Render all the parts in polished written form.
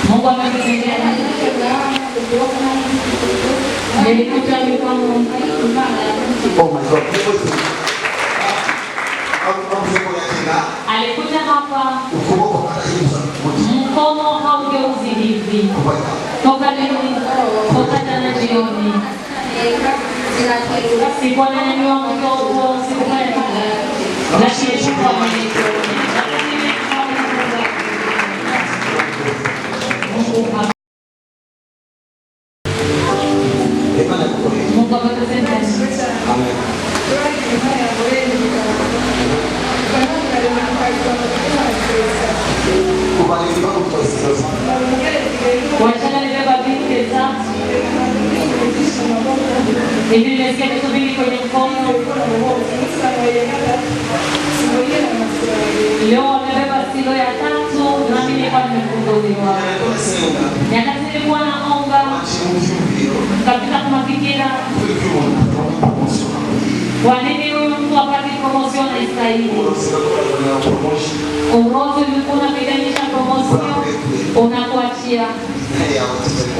Mungu ametutendea. Nilikuta alikuwa alikuja hapa mkono haugeuzi hivi toka leo, toka jana jioni sikuwa nanyanyua mtoto, sikuwa na shida kwa mwenyewe. Mungu ametutendea. Amen. Wachana nibeba binti zangu. Hivi nimesikia vitu vingi kwenye mkono. Leo wamebeba silo ya 3 na mimi nilikuwa nimefunguliwa. Nyakati nilikuwa naomba kapita kumafikira. Kwa nini huyu mtu apate promotion na istahili? Urozo ulikuwa unapiganisha promotion, unakuachia.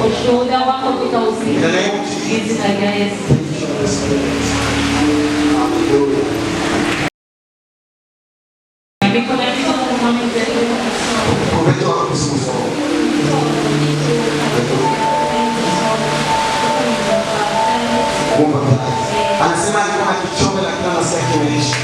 Ushuhuda wako utausika. Jina la Yesu. Mikono yako kwa Mungu. Anasema alikuwa na kichombe lakini anasikia kimeisha.